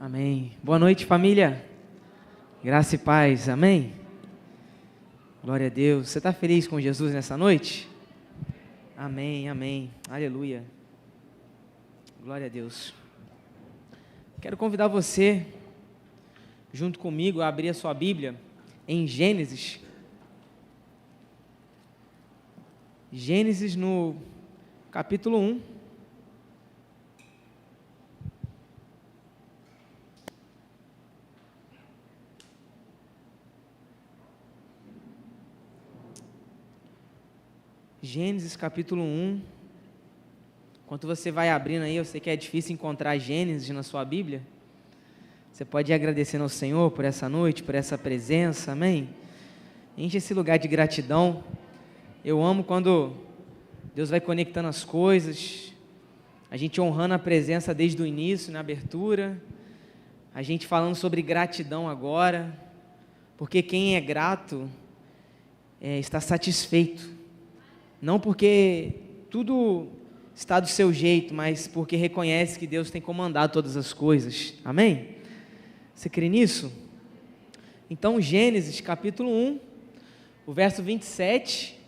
Amém. Boa noite, família. Graça e paz. Amém. Glória a Deus. Você está feliz com Jesus nessa noite? Amém, amém. Aleluia. Glória a Deus. Quero convidar você, junto comigo, a abrir a sua Bíblia em Gênesis. Gênesis no capítulo 1. Gênesis capítulo 1. Enquanto você vai abrindo aí, eu sei que é difícil encontrar Gênesis na sua Bíblia. Você pode ir agradecendo ao Senhor por essa noite, por essa presença, amém? Enche esse lugar de gratidão. Eu amo quando Deus vai conectando as coisas, a gente honrando a presença desde o início, na abertura, a gente falando sobre gratidão agora, porque quem é grato está satisfeito. Não porque tudo está do seu jeito, mas porque reconhece que Deus tem comandado todas as coisas. Amém? Você crê nisso? Então, Gênesis capítulo 1, o verso 27,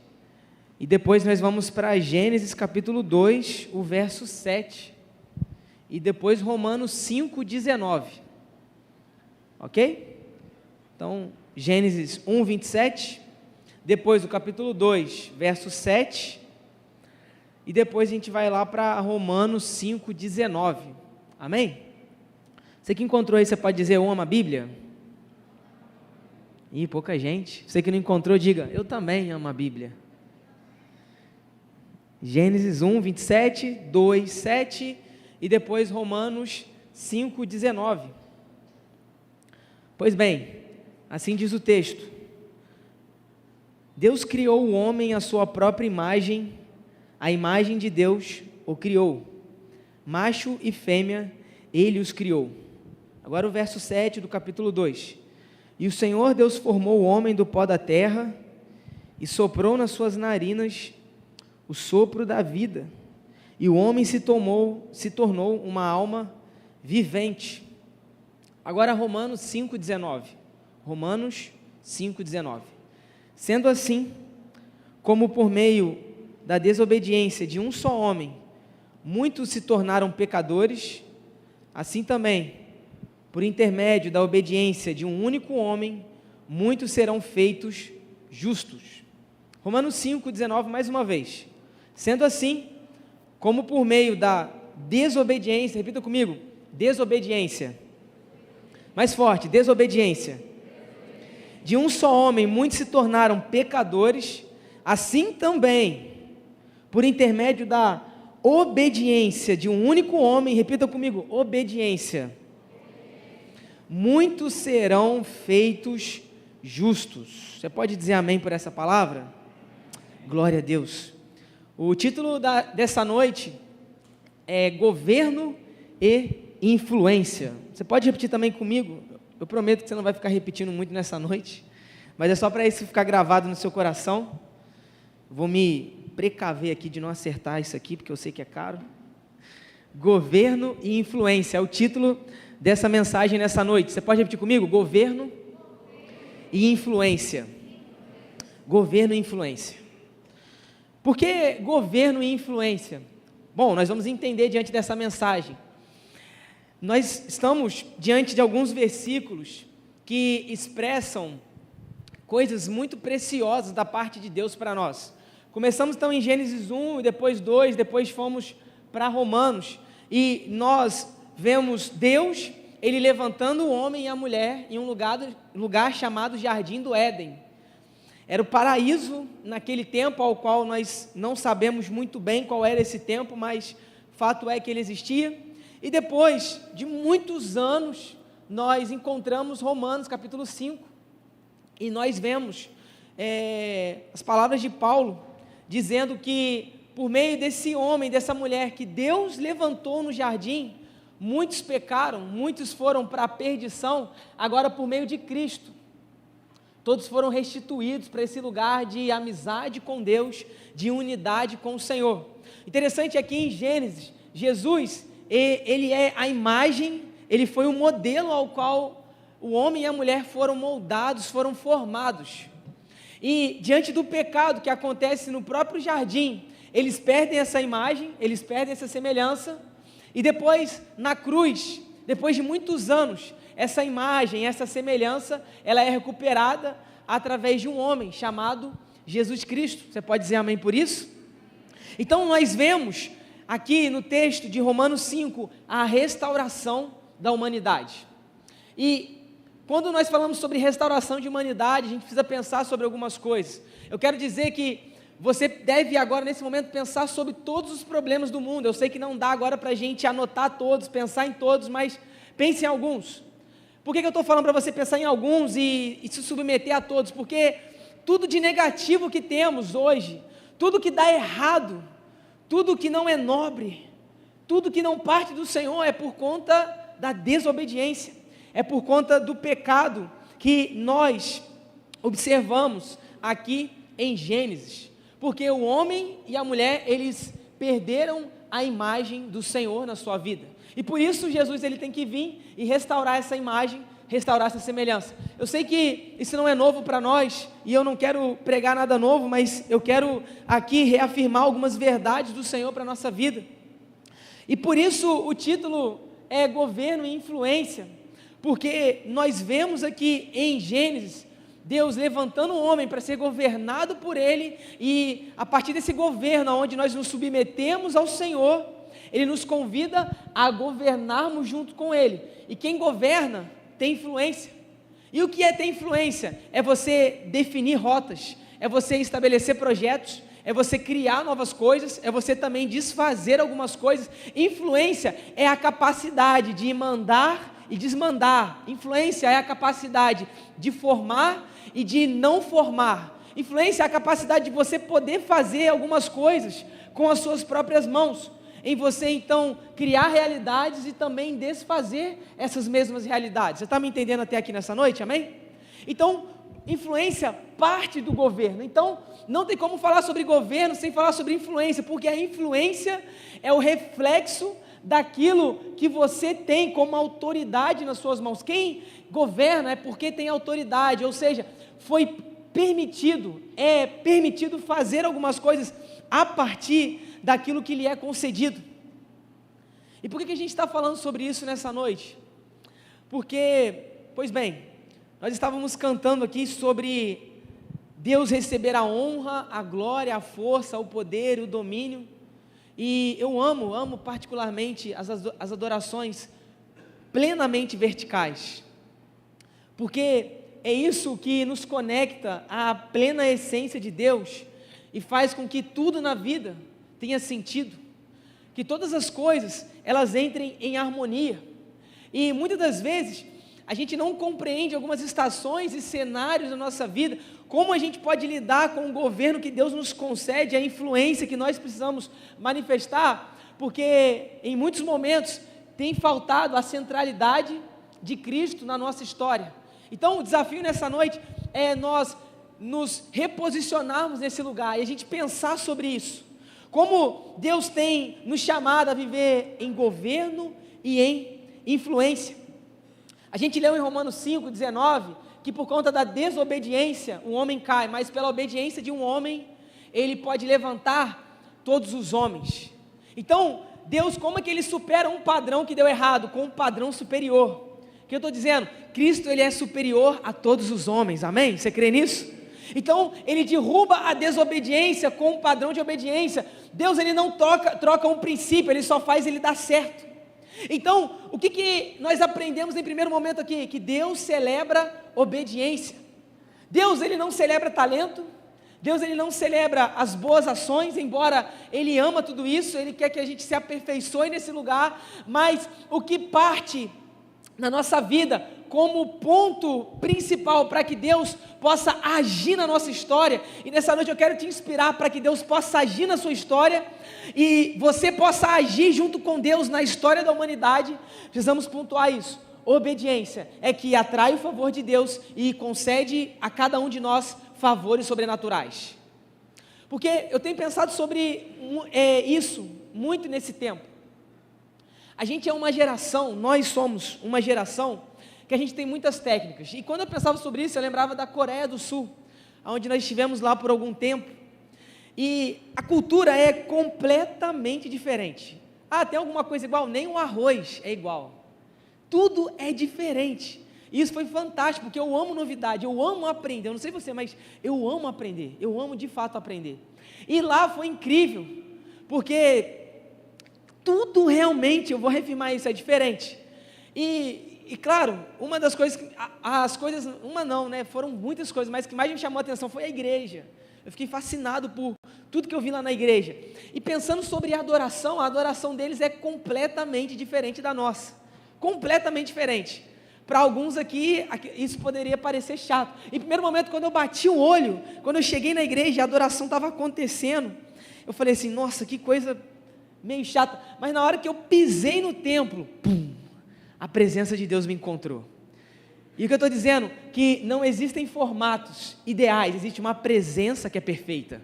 e depois nós vamos para Gênesis capítulo 2, o verso 7, e depois Romanos 5, 19. Ok? Então, Gênesis 1, 27... depois do capítulo 2, verso 7, e depois a gente vai lá para Romanos 5, 19, amém? Você que encontrou aí, você pode dizer, eu amo a Bíblia? Ih, pouca gente. Você que não encontrou, diga, eu também amo a Bíblia. Gênesis 1, 27, 2, 7, e depois Romanos 5, 19. Pois bem, assim diz o texto. Deus criou o homem à sua própria imagem, a imagem de Deus o criou. Macho e fêmea, ele os criou. Agora o verso 7 do capítulo 2. E o Senhor Deus formou o homem do pó da terra e soprou nas suas narinas o sopro da vida. E o homem se tornou uma alma vivente. Agora Romanos 5,19. Romanos 5,19. Sendo assim, como por meio da desobediência de um só homem, muitos se tornaram pecadores, assim também, por intermédio da obediência de um único homem, muitos serão feitos justos. Romanos 5,19, mais uma vez. Sendo assim, como por meio da desobediência, repita comigo, desobediência. Mais forte, desobediência. De um só homem, muitos se tornaram pecadores, assim também, por intermédio da obediência de um único homem, repita comigo, obediência, muitos serão feitos justos. Você pode dizer amém por essa palavra? Glória a Deus. O título dessa noite é Governo e Influência. Você pode repetir também comigo? Eu prometo que você não vai ficar repetindo muito nessa noite, mas é só para isso ficar gravado no seu coração. Vou me precaver aqui de não acertar isso aqui, porque eu sei que é caro. Governo e influência é o título dessa mensagem nessa noite. Você pode repetir comigo? Governo e influência. Governo e influência. Por que governo e influência? Bom, nós vamos entender diante dessa mensagem. Nós estamos diante de alguns versículos que expressam coisas muito preciosas da parte de Deus para nós. Começamos então em Gênesis 1, depois 2, depois fomos para Romanos, e nós vemos Deus, Ele levantando o homem e a mulher em um lugar chamado Jardim do Éden. Era o paraíso naquele tempo, ao qual nós não sabemos muito bem qual era esse tempo, mas fato é que ele existia. E depois de muitos anos, nós encontramos Romanos capítulo 5, e nós vemos as palavras de Paulo, dizendo que por meio desse homem, dessa mulher que Deus levantou no jardim, muitos pecaram, muitos foram para a perdição, agora por meio de Cristo, todos foram restituídos para esse lugar de amizade com Deus, de unidade com o Senhor. Interessante aqui em Gênesis, Jesus, ele é a imagem, ele foi um modelo ao qual o homem e a mulher foram moldados, foram formados. E diante do pecado que acontece no próprio jardim, eles perdem essa imagem, eles perdem essa semelhança, e depois, na cruz, depois de muitos anos, essa imagem, essa semelhança, ela é recuperada através de um homem chamado Jesus Cristo. Você pode dizer amém por isso? Então nós vemos aqui no texto de Romanos 5, a restauração da humanidade. E quando nós falamos sobre restauração de humanidade, a gente precisa pensar sobre algumas coisas. Eu quero dizer que você deve agora, nesse momento, pensar sobre todos os problemas do mundo. Eu sei que não dá agora para a gente anotar todos, pensar em todos, mas pense em alguns. Por que eu estou falando para você pensar em alguns e se submeter a todos? Porque tudo de negativo que temos hoje, tudo que dá errado, tudo que não é nobre, tudo que não parte do Senhor é por conta da desobediência, é por conta do pecado que nós observamos aqui em Gênesis. Porque o homem e a mulher, eles perderam a imagem do Senhor na sua vida. E por isso Jesus ele tem que vir e restaurar essa imagem, restaurar essa semelhança. Eu sei que isso não é novo para nós, e eu não quero pregar nada novo, mas eu quero aqui reafirmar algumas verdades do Senhor para a nossa vida. E por isso o título é Governo e Influência, porque nós vemos aqui em Gênesis, Deus levantando o homem para ser governado por Ele, e a partir desse governo, onde nós nos submetemos ao Senhor, Ele nos convida a governarmos junto com Ele, e quem governa tem influência. E o que é ter influência? É você definir rotas, é você estabelecer projetos, é você criar novas coisas, é você também desfazer algumas coisas. Influência é a capacidade de mandar e desmandar. Influência é a capacidade de formar e de não formar. Influência é a capacidade de você poder fazer algumas coisas com as suas próprias mãos, em você então criar realidades e também desfazer essas mesmas realidades. Você está me entendendo até aqui nessa noite, amém? Então, influência parte do governo. Então, não tem como falar sobre governo sem falar sobre influência, porque a influência é o reflexo daquilo que você tem como autoridade nas suas mãos. Quem governa é porque tem autoridade, ou seja, é permitido fazer algumas coisas a partir daquilo que lhe é concedido. E por que a gente está falando sobre isso nessa noite? Porque, pois bem, nós estávamos cantando aqui sobre Deus receber a honra, a glória, a força, o poder, o domínio. E eu amo particularmente as adorações plenamente verticais, porque é isso que nos conecta à plena essência de Deus e faz com que tudo na vida tenha sentido, que todas as coisas elas entrem em harmonia. E muitas das vezes a gente não compreende algumas estações e cenários da nossa vida, como a gente pode lidar com o governo que Deus nos concede, a influência que nós precisamos manifestar, porque em muitos momentos tem faltado a centralidade de Cristo na nossa história. Então o desafio nessa noite é nós nos reposicionarmos nesse lugar e a gente pensar sobre isso, como Deus tem nos chamado a viver em governo e em influência. A gente leu em Romanos 5,19, que por conta da desobediência, um homem cai, mas pela obediência de um homem, ele pode levantar todos os homens. Então, Deus, como é que ele supera um padrão que deu errado, com um padrão superior? O que eu estou dizendo? Cristo, ele é superior a todos os homens, amém? Você crê nisso? Então, ele derruba a desobediência com um padrão de obediência. Deus, ele não troca um princípio, ele só faz ele dar certo. Então, o que nós aprendemos em primeiro momento aqui? Que Deus celebra obediência. Deus, ele não celebra talento. Deus, ele não celebra as boas ações, embora ele ama tudo isso, ele quer que a gente se aperfeiçoe nesse lugar, mas o que parte na nossa vida como ponto principal para que Deus possa agir na nossa história, e nessa noite eu quero te inspirar para que Deus possa agir na sua história, e você possa agir junto com Deus na história da humanidade. Precisamos pontuar isso. Obediência é que atrai o favor de Deus e concede a cada um de nós favores sobrenaturais. Porque eu tenho pensado sobre isso muito nesse tempo. A gente é uma geração, nós somos uma geração que a gente tem muitas técnicas. E quando eu pensava sobre isso, eu lembrava da Coreia do Sul, onde nós estivemos lá por algum tempo. E a cultura é completamente diferente. Ah, tem alguma coisa igual? Nem o arroz é igual. Tudo é diferente. E isso foi fantástico, porque eu amo novidade, eu amo aprender. Eu não sei você, mas eu amo aprender. Eu amo de fato aprender. E lá foi incrível, porque tudo realmente, eu vou reafirmar isso, é diferente. E claro, uma das coisas, foram muitas coisas, mas o que mais me chamou a atenção foi a igreja. Eu fiquei fascinado por tudo que eu vi lá na igreja. E pensando sobre a adoração deles é completamente diferente da nossa. Completamente diferente. Para alguns aqui, isso poderia parecer chato. Em primeiro momento, quando eu bati o olho, quando eu cheguei na igreja, a adoração estava acontecendo, eu falei assim, nossa, que coisa meio chata. Mas na hora que eu pisei no templo, pum, a presença de Deus me encontrou. E o que eu estou dizendo? Que não existem formatos ideais, existe uma presença que é perfeita.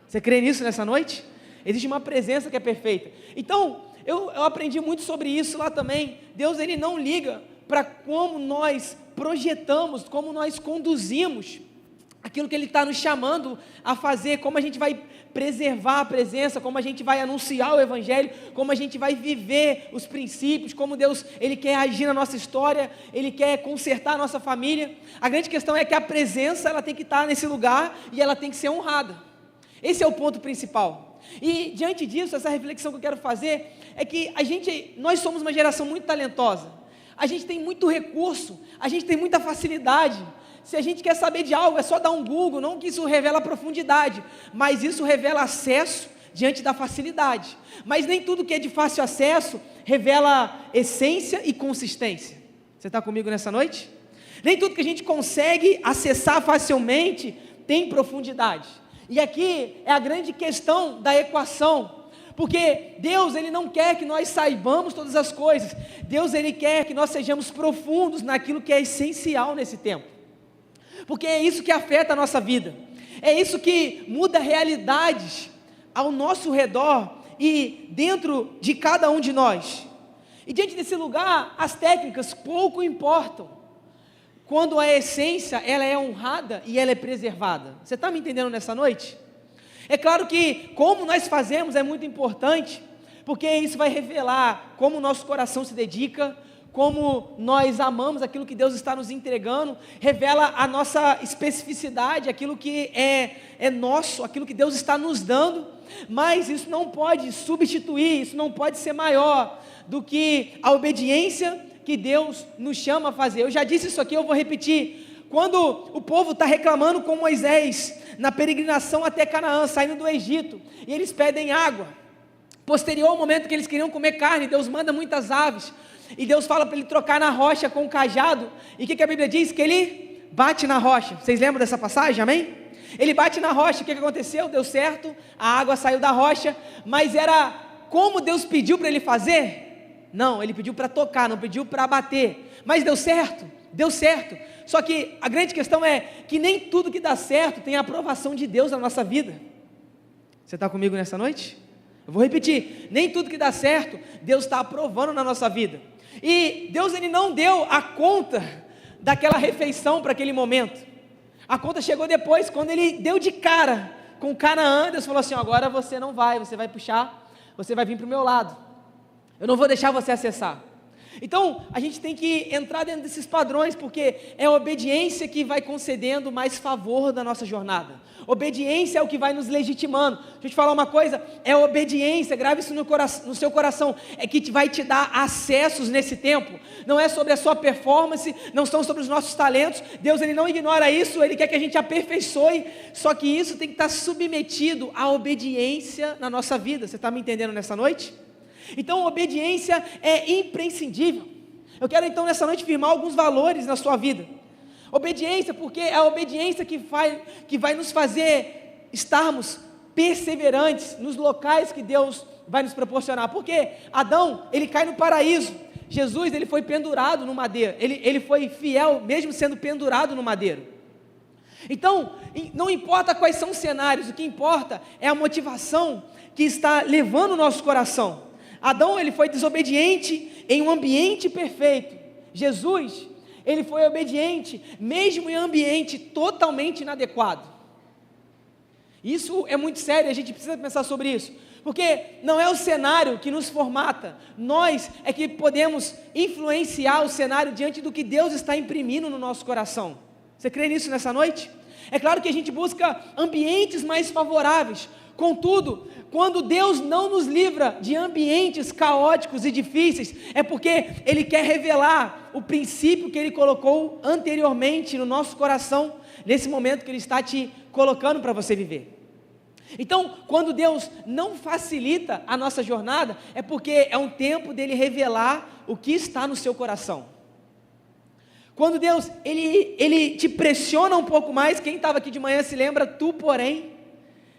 Você crê nisso nessa noite? Existe uma presença que é perfeita. Então, eu aprendi muito sobre isso lá também. Deus, Ele não liga para como nós projetamos, como nós conduzimos aquilo que Ele está nos chamando a fazer, como a gente vai preservar a presença, como a gente vai anunciar o Evangelho, como a gente vai viver os princípios, como Deus, Ele quer agir na nossa história, Ele quer consertar a nossa família. A grande questão é que a presença, ela tem que estar nesse lugar e ela tem que ser honrada. Esse é o ponto principal. E diante disso, essa reflexão que eu quero fazer é que nós somos uma geração muito talentosa, a gente tem muito recurso, a gente tem muita facilidade. Se a gente quer saber de algo, é só dar um Google, não que isso revela profundidade, mas isso revela acesso diante da facilidade. Mas nem tudo que é de fácil acesso revela essência e consistência. Você está comigo nessa noite? Nem tudo que a gente consegue acessar facilmente tem profundidade. E aqui é a grande questão da equação. Porque Deus, Ele não quer que nós saibamos todas as coisas. Deus, Ele quer que nós sejamos profundos naquilo que é essencial nesse tempo. Porque é isso que afeta a nossa vida. É isso que muda realidades ao nosso redor e dentro de cada um de nós. E diante desse lugar, as técnicas pouco importam. Quando a essência, ela é honrada e ela é preservada. Você está me entendendo nessa noite? É claro que como nós fazemos é muito importante, porque isso vai revelar como o nosso coração se dedica, como nós amamos aquilo que Deus está nos entregando, revela a nossa especificidade, aquilo que é nosso, aquilo que Deus está nos dando, mas isso não pode substituir, isso não pode ser maior do que a obediência que Deus nos chama a fazer. Eu já disse isso aqui, eu vou repetir. Quando o povo está reclamando com Moisés, na peregrinação até Canaã, saindo do Egito, e eles pedem água, posterior ao momento que eles queriam comer carne, Deus manda muitas aves, e Deus fala para ele trocar na rocha com o cajado, e o que a Bíblia diz? Que ele bate na rocha. Vocês lembram dessa passagem, amém? Ele bate na rocha, o que aconteceu? Deu certo, a água saiu da rocha, mas era como Deus pediu para ele fazer? Não, ele pediu para tocar, não pediu para bater, mas deu certo, deu certo. Só que a grande questão é que nem tudo que dá certo tem a aprovação de Deus na nossa vida. Você está comigo nessa noite? Eu vou repetir, nem tudo que dá certo, Deus está aprovando na nossa vida. E Deus, Ele não deu a conta daquela refeição para aquele momento. A conta chegou depois, quando Ele deu de cara com Canaã. Deus falou assim, agora você não vai, você vai puxar, você vai vir para o meu lado. Eu não vou deixar você acessar. Então, a gente tem que entrar dentro desses padrões, porque é a obediência que vai concedendo mais favor da nossa jornada. Obediência é o que vai nos legitimando. Deixa eu te falar uma coisa, é a obediência, grave isso no seu coração, é que vai te dar acessos nesse tempo. Não é sobre a sua performance, não são sobre os nossos talentos. Deus, Ele não ignora isso, Ele quer que a gente aperfeiçoe, só que isso tem que estar submetido à obediência na nossa vida. Você está me entendendo nessa noite? Então, obediência é imprescindível. Eu quero então nessa noite firmar alguns valores na sua vida. Obediência, porque é a obediência que vai nos fazer estarmos perseverantes nos locais que Deus vai nos proporcionar. Porque Adão, ele cai no paraíso. Jesus, ele foi pendurado no madeiro. Ele foi fiel mesmo sendo pendurado no madeiro. Então, não importa quais são os cenários, o que importa é a motivação que está levando o nosso coração. Adão, ele foi desobediente em um ambiente perfeito. Jesus, ele foi obediente, mesmo em ambiente totalmente inadequado. Isso é muito sério, a gente precisa pensar sobre isso, porque não é o cenário que nos formata, nós é que podemos influenciar o cenário diante do que Deus está imprimindo no nosso coração. Você crê nisso nessa noite? É claro que a gente busca ambientes mais favoráveis, contudo, quando Deus não nos livra de ambientes caóticos e difíceis, é porque Ele quer revelar o princípio que Ele colocou anteriormente no nosso coração, nesse momento que Ele está te colocando para você viver. Então, quando Deus não facilita a nossa jornada, é porque é um tempo dele revelar o que está no seu coração. Quando Deus, ele te pressiona um pouco mais, quem estava aqui de manhã se lembra, tu porém,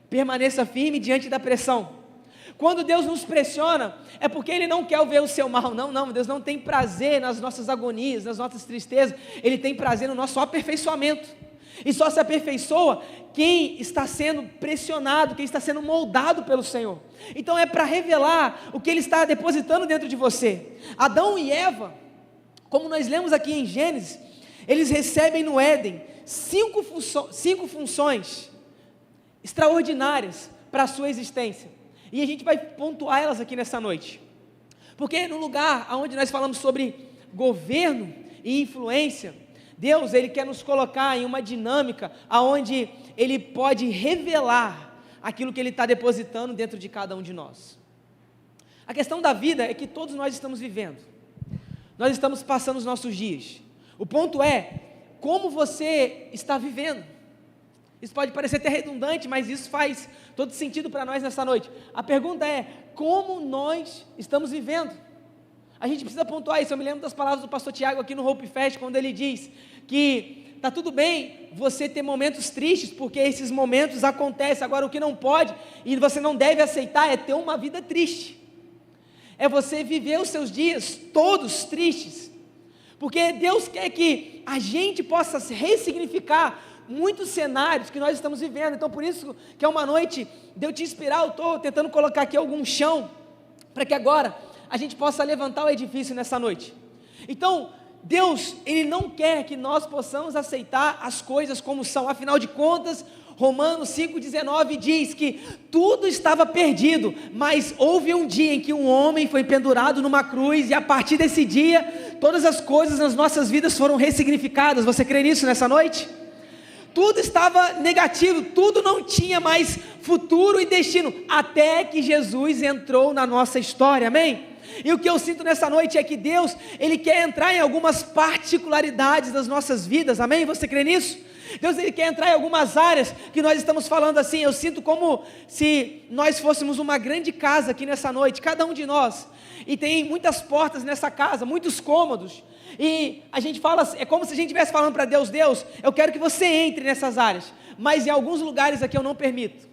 permaneça firme diante da pressão. Quando Deus nos pressiona, é porque Ele não quer ver o seu mal, não, Deus não tem prazer nas nossas agonias, nas nossas tristezas, Ele tem prazer no nosso aperfeiçoamento, e só se aperfeiçoa quem está sendo pressionado, quem está sendo moldado pelo Senhor. Então é para revelar o que Ele está depositando dentro de você. Adão e Eva, como nós lemos aqui em Gênesis, eles recebem no Éden 5 funções extraordinárias para a sua existência, e a gente vai pontuar elas aqui nessa noite, porque no lugar onde nós falamos sobre governo e influência, Deus, Ele quer nos colocar em uma dinâmica onde Ele pode revelar aquilo que Ele está depositando dentro de cada um de nós. A questão da vida é que todos nós estamos vivendo, nós estamos passando os nossos dias, o ponto é, como você está vivendo? Isso pode parecer até redundante, mas isso faz todo sentido para nós nessa noite. A pergunta é, como nós estamos vivendo? A gente precisa pontuar isso. Eu me lembro das palavras do pastor Tiago aqui no Hope Fest, quando ele diz que está tudo bem você ter momentos tristes, porque esses momentos acontecem. Agora, o que não pode e você não deve aceitar é ter uma vida triste, é você viver os seus dias todos tristes, porque Deus quer que a gente possa ressignificar muitos cenários que nós estamos vivendo. Então por isso que é uma noite de eu te inspirar. Eu estou tentando colocar aqui algum chão, para que agora a gente possa levantar o edifício nessa noite. Então Deus, Ele não quer que nós possamos aceitar as coisas como são. Afinal de contas, Romanos 5,19 diz que tudo estava perdido, mas houve um dia em que um homem foi pendurado numa cruz, e a partir desse dia, todas as coisas nas nossas vidas foram ressignificadas. Você crê nisso nessa noite? Tudo estava negativo, tudo não tinha mais futuro e destino, até que Jesus entrou na nossa história, amém? E o que eu sinto nessa noite é que Deus, Ele quer entrar em algumas particularidades das nossas vidas, amém? Você crê nisso? Deus, Ele quer entrar em algumas áreas que nós estamos falando assim. Eu sinto como se nós fôssemos uma grande casa aqui nessa noite, cada um de nós, e tem muitas portas nessa casa, muitos cômodos, e a gente fala, é como se a gente estivesse falando para Deus, Deus, eu quero que você entre nessas áreas, mas em alguns lugares aqui eu não permito.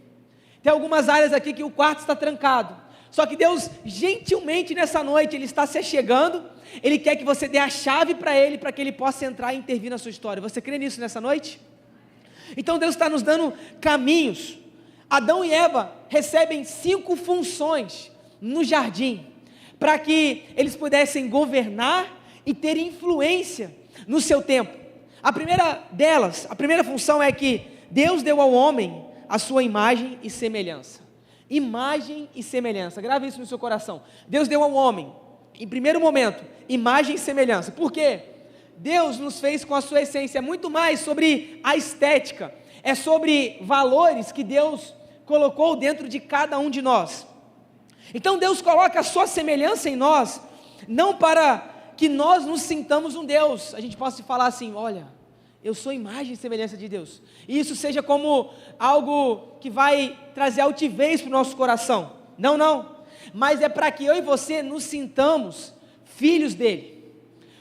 Tem algumas áreas aqui que o quarto está trancado, só que Deus, gentilmente nessa noite, Ele está se achegando, Ele quer que você dê a chave para Ele, para que Ele possa entrar e intervir na sua história. Você crê nisso nessa noite? Então Deus está nos dando caminhos. Adão e Eva recebem 5 funções no jardim, para que eles pudessem governar e ter influência no seu tempo. A primeira delas, a primeira função é que Deus deu ao homem a sua imagem e semelhança. Imagem e semelhança, grave isso no seu coração. Deus deu ao homem, em primeiro momento, imagem e semelhança. Por quê? Deus nos fez com a sua essência. É muito mais sobre a estética, é sobre valores que Deus colocou dentro de cada um de nós. Então Deus coloca a sua semelhança em nós, não para que nós nos sintamos um Deus, a gente possa falar assim, olha, eu sou imagem e semelhança de Deus, e isso seja como algo que vai trazer altivez para o nosso coração, não, mas é para que eu e você nos sintamos filhos dele,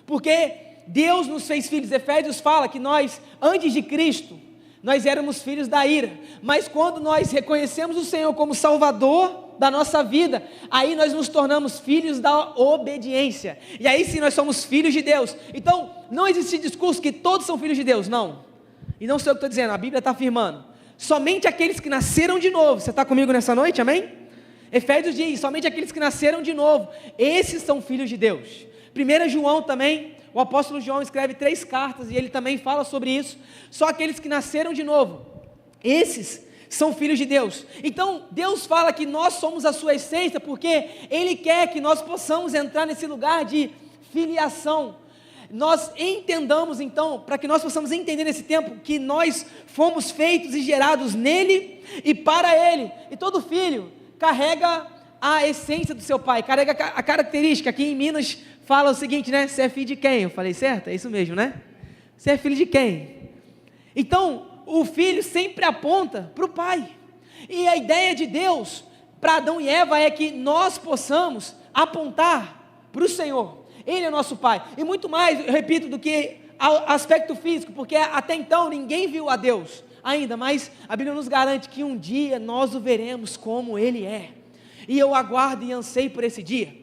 porque Deus nos fez filhos. Efésios fala que nós, antes de Cristo, nós éramos filhos da ira, mas quando nós reconhecemos o Senhor como Salvador da nossa vida, aí nós nos tornamos filhos da obediência, e aí sim nós somos filhos de Deus. Então não existe discurso que todos são filhos de Deus, não, e não sou eu que estou dizendo, a Bíblia está afirmando, somente aqueles que nasceram de novo. Você está comigo nessa noite, amém? Efésios diz, somente aqueles que nasceram de novo, esses são filhos de Deus. 1 João também, o apóstolo João escreve 3 cartas e ele também fala sobre isso. Só aqueles que nasceram de novo, esses são filhos de Deus. Então Deus fala que nós somos a sua essência, porque Ele quer que nós possamos entrar nesse lugar de filiação. Nós entendamos então, para que nós possamos entender nesse tempo, que nós fomos feitos e gerados nele e para Ele. E todo filho carrega a essência do seu pai, carrega a característica. Aqui em Minas fala o seguinte, né? Você é filho de quem? Eu falei certo? É isso mesmo, né? Você é filho de quem? Então, o filho sempre aponta para o pai. E a ideia de Deus para Adão e Eva é que nós possamos apontar para o Senhor. Ele é nosso pai. E muito mais, eu repito, do que aspecto físico, porque até então ninguém viu a Deus ainda, mas a Bíblia nos garante que um dia nós o veremos como Ele é. E eu aguardo e anseio por esse dia.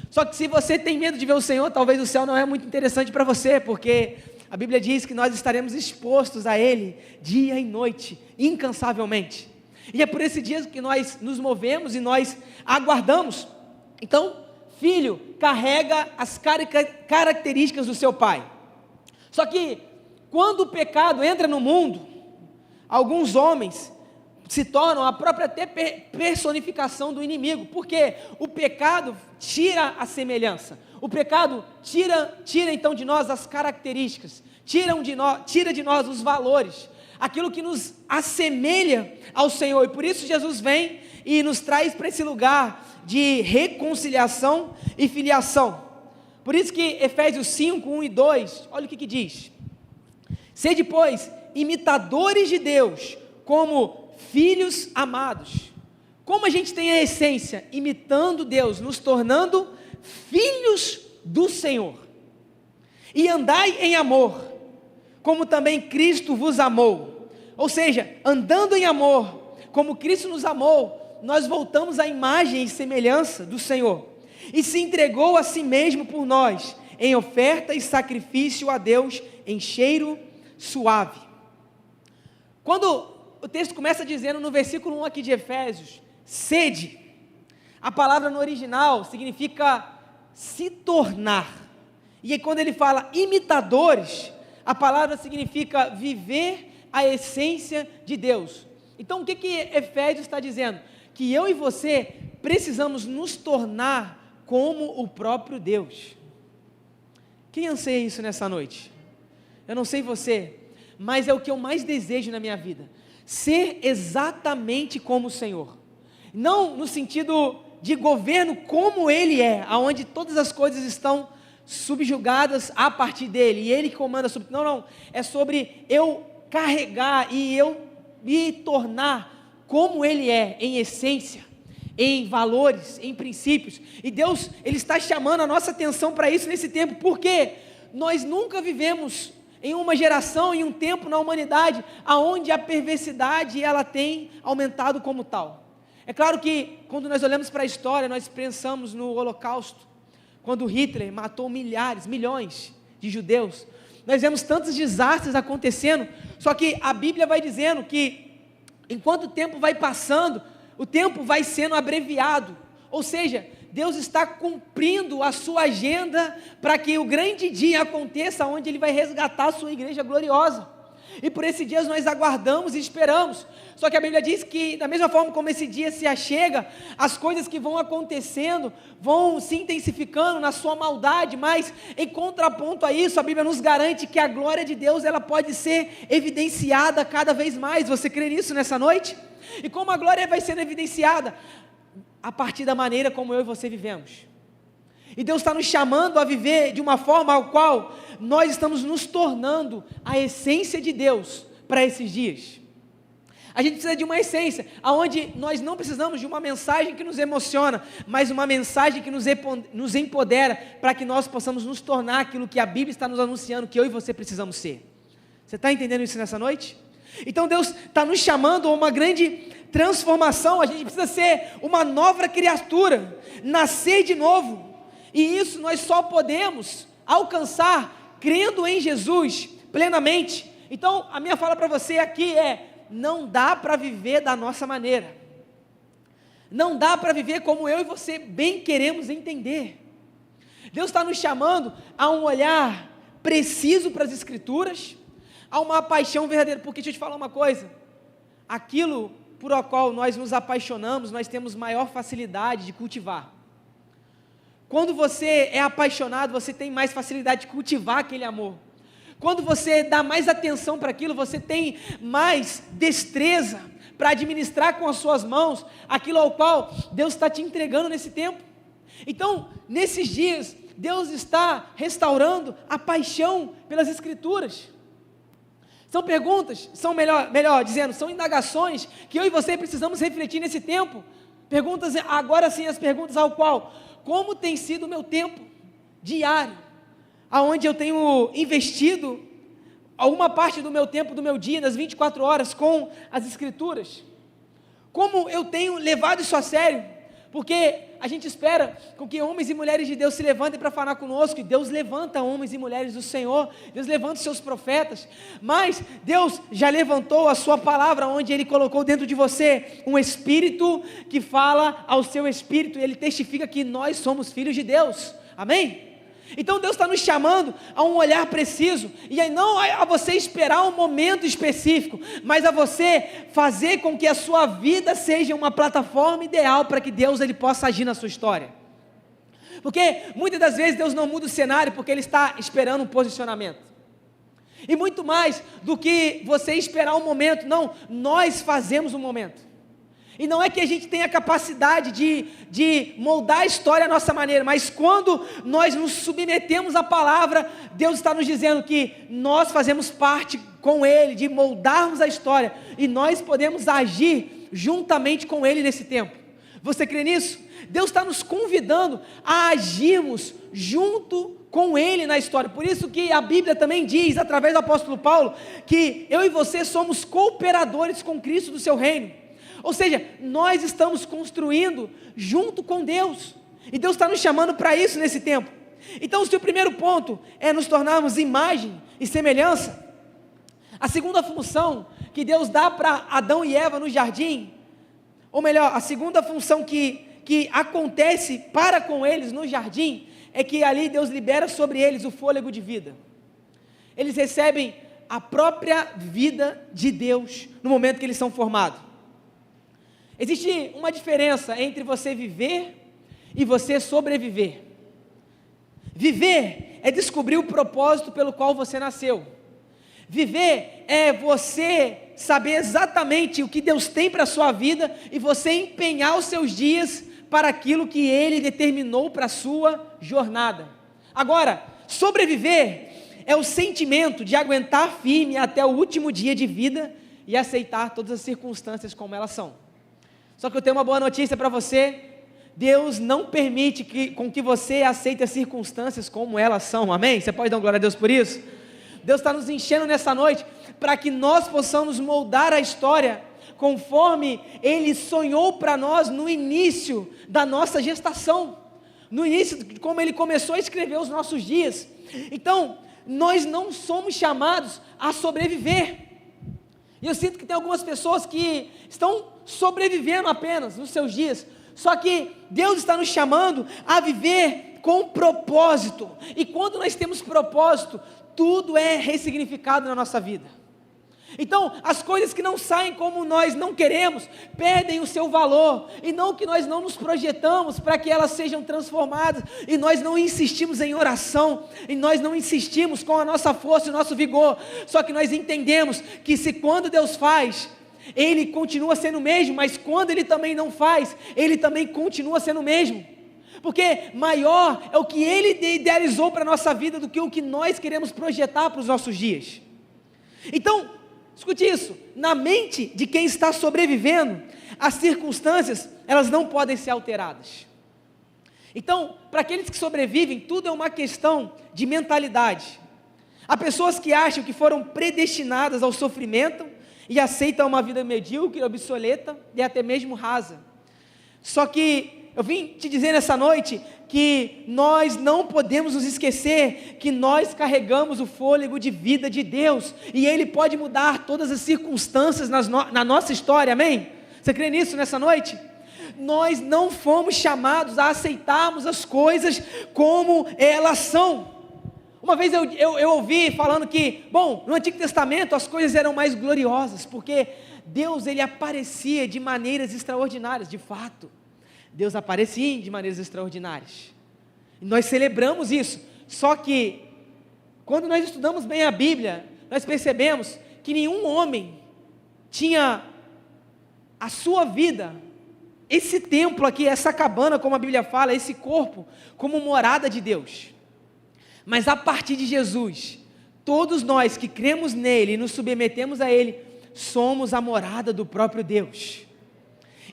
Só que se você tem medo de ver o Senhor, talvez o céu não é muito interessante para você, porque a Bíblia diz que nós estaremos expostos a Ele dia e noite, incansavelmente. E é por esse dia que nós nos movemos e nós aguardamos. Então, filho carrega as características do seu pai. Só que quando o pecado entra no mundo, alguns homens se tornam a própria até personificação do inimigo, porque o pecado tira a semelhança, o pecado tira então de nós as características, tira de nós os valores, aquilo que nos assemelha ao Senhor. E por isso Jesus vem e nos traz para esse lugar de reconciliação e filiação. Por isso que Efésios 5, 1 e 2, olha o que diz: sede, pois, imitadores de Deus, como filhos amados. Como a gente tem a essência? Imitando Deus, nos tornando filhos do Senhor. E andai em amor, como também Cristo vos amou. Ou seja, andando em amor, como Cristo nos amou, nós voltamos à imagem e semelhança do Senhor. E se entregou a si mesmo por nós, em oferta e sacrifício a Deus, em cheiro suave. Quando o texto começa dizendo no versículo 1 aqui de Efésios, sede, a palavra no original significa se tornar. E aí quando ele fala imitadores, a palavra significa viver a essência de Deus. Então o que Efésios está dizendo? Que eu e você precisamos nos tornar como o próprio Deus. Quem anseia isso nessa noite? Eu não sei você, mas é o que eu mais desejo na minha vida. Ser exatamente como o Senhor. Não no sentido de governo como Ele é, onde todas as coisas estão subjugadas a partir dEle, e Ele que comanda sobre... Não, é sobre eu carregar e eu me tornar como Ele é, em essência, em valores, em princípios. E Deus, Ele está chamando a nossa atenção para isso nesse tempo, porque nós nunca vivemos em uma geração, em um tempo na humanidade, onde a perversidade ela tem aumentado como tal. É claro que quando nós olhamos para a história, nós pensamos no Holocausto, quando Hitler matou milhões de judeus. Nós vemos tantos desastres acontecendo, só que a Bíblia vai dizendo que enquanto o tempo vai passando, o tempo vai sendo abreviado, ou seja, Deus está cumprindo a sua agenda para que o grande dia aconteça, onde Ele vai resgatar a sua igreja gloriosa. E por esse dia nós aguardamos e esperamos. Só que a Bíblia diz que da mesma forma como esse dia se achega, as coisas que vão acontecendo, vão se intensificando na sua maldade, mas em contraponto a isso, a Bíblia nos garante que a glória de Deus, ela pode ser evidenciada cada vez mais. Você crê nisso nessa noite? E como a glória vai sendo evidenciada? A partir da maneira como eu e você vivemos. E Deus está nos chamando a viver de uma forma ao qual nós estamos nos tornando a essência de Deus para esses dias. A gente precisa de uma essência, onde nós não precisamos de uma mensagem que nos emociona, mas uma mensagem que nos empodera, para que nós possamos nos tornar aquilo que a Bíblia está nos anunciando, que eu e você precisamos ser. Você está entendendo isso nessa noite? Então Deus está nos chamando a uma grande transformação. A gente precisa ser uma nova criatura, nascer de novo, e isso nós só podemos alcançar crendo em Jesus plenamente. Então a minha fala para você aqui é: não dá para viver da nossa maneira, não dá para viver como eu e você bem queremos entender. Deus está nos chamando a um olhar preciso para as Escrituras, a uma paixão verdadeira, porque deixa eu te falar uma coisa, aquilo por o qual nós nos apaixonamos, nós temos maior facilidade de cultivar. Quando você é apaixonado, você tem mais facilidade de cultivar aquele amor. Quando você dá mais atenção para aquilo, você tem mais destreza para administrar com as suas mãos aquilo ao qual Deus está te entregando nesse tempo. Então, nesses dias, Deus está restaurando a paixão pelas Escrituras. São perguntas, melhor dizendo, são indagações que eu e você precisamos refletir nesse tempo. Perguntas, agora sim, as perguntas ao qual: como tem sido o meu tempo diário, aonde eu tenho investido alguma parte do meu tempo, do meu dia, das 24 horas com as Escrituras? Como eu tenho levado isso a sério? Porque a gente espera com que homens e mulheres de Deus se levantem para falar conosco, e Deus levanta homens e mulheres do Senhor, Deus levanta os seus profetas, mas Deus já levantou a sua palavra, onde Ele colocou dentro de você um Espírito que fala ao seu Espírito, e Ele testifica que nós somos filhos de Deus, amém? Então Deus está nos chamando a um olhar preciso, e aí não a você esperar um momento específico, mas a você fazer com que a sua vida seja uma plataforma ideal para que Deus ele possa agir na sua história. Porque muitas das vezes Deus não muda o cenário porque Ele está esperando um posicionamento. E muito mais do que você esperar um momento, não, nós fazemos um momento. E não é que a gente tenha capacidade de moldar a história à nossa maneira, mas quando nós nos submetemos à palavra, Deus está nos dizendo que nós fazemos parte com Ele, de moldarmos a história, e nós podemos agir juntamente com Ele nesse tempo. Você crê nisso? Deus está nos convidando a agirmos junto com Ele na história. Por isso que a Bíblia também diz, através do apóstolo Paulo, que eu e você somos cooperadores com Cristo do seu reino. Ou seja, nós estamos construindo junto com Deus, e Deus está nos chamando para isso nesse tempo. Então, se o primeiro ponto é nos tornarmos imagem e semelhança, a segunda função que Deus dá para Adão e Eva no jardim, ou melhor, a segunda função que acontece para com eles no jardim, é que ali Deus libera sobre eles o fôlego de vida. Eles recebem a própria vida de Deus no momento que eles são formados. Existe uma diferença entre você viver e você sobreviver. Viver é descobrir o propósito pelo qual você nasceu. Viver é você saber exatamente o que Deus tem para a sua vida e você empenhar os seus dias para aquilo que Ele determinou para a sua jornada. Agora, sobreviver é o sentimento de aguentar firme até o último dia de vida e aceitar todas as circunstâncias como elas são. Só que eu tenho uma boa notícia para você: Deus não permite com que você aceite as circunstâncias como elas são, amém? Você pode dar uma glória a Deus por isso? Deus está nos enchendo nessa noite para que nós possamos moldar a história conforme Ele sonhou para nós no início da nossa gestação, no início, como Ele começou a escrever os nossos dias. Então, nós não somos chamados a sobreviver. E eu sinto que tem algumas pessoas que estão sobrevivendo apenas nos seus dias, só que Deus está nos chamando a viver com propósito, e quando nós temos propósito, tudo é ressignificado na nossa vida. Então, as coisas que não saem como nós não queremos, perdem o seu valor, e não que nós não nos projetamos para que elas sejam transformadas, e nós não insistimos em oração, e nós não insistimos com a nossa força e o nosso vigor, só que nós entendemos que se quando Deus faz, Ele continua sendo o mesmo, mas quando Ele também não faz, Ele também continua sendo o mesmo, porque maior é o que Ele idealizou para a nossa vida do que o que nós queremos projetar para os nossos dias. Então, escute isso, na mente de quem está sobrevivendo, as circunstâncias, elas não podem ser alteradas. Então, para aqueles que sobrevivem, tudo é uma questão de mentalidade. Há pessoas que acham que foram predestinadas ao sofrimento e aceitam uma vida medíocre, obsoleta e até mesmo rasa. Só que eu vim te dizer nessa noite que nós não podemos nos esquecer que nós carregamos o fôlego de vida de Deus, e Ele pode mudar todas as circunstâncias na nossa história, amém? Você crê nisso nessa noite? nós não fomos chamados a aceitarmos as coisas como elas são. Uma vez eu ouvi falando que, no Antigo Testamento as coisas eram mais gloriosas, porque Deus ele aparecia de maneiras extraordinárias. De fato, Deus aparecia de maneiras extraordinárias, e nós celebramos isso. Só que, quando nós estudamos bem a Bíblia, nós percebemos que nenhum homem tinha a sua vida, esse templo aqui, essa cabana, como a Bíblia fala, esse corpo, como morada de Deus. Mas a partir de Jesus, todos nós que cremos nele e nos submetemos a ele, somos a morada do próprio Deus.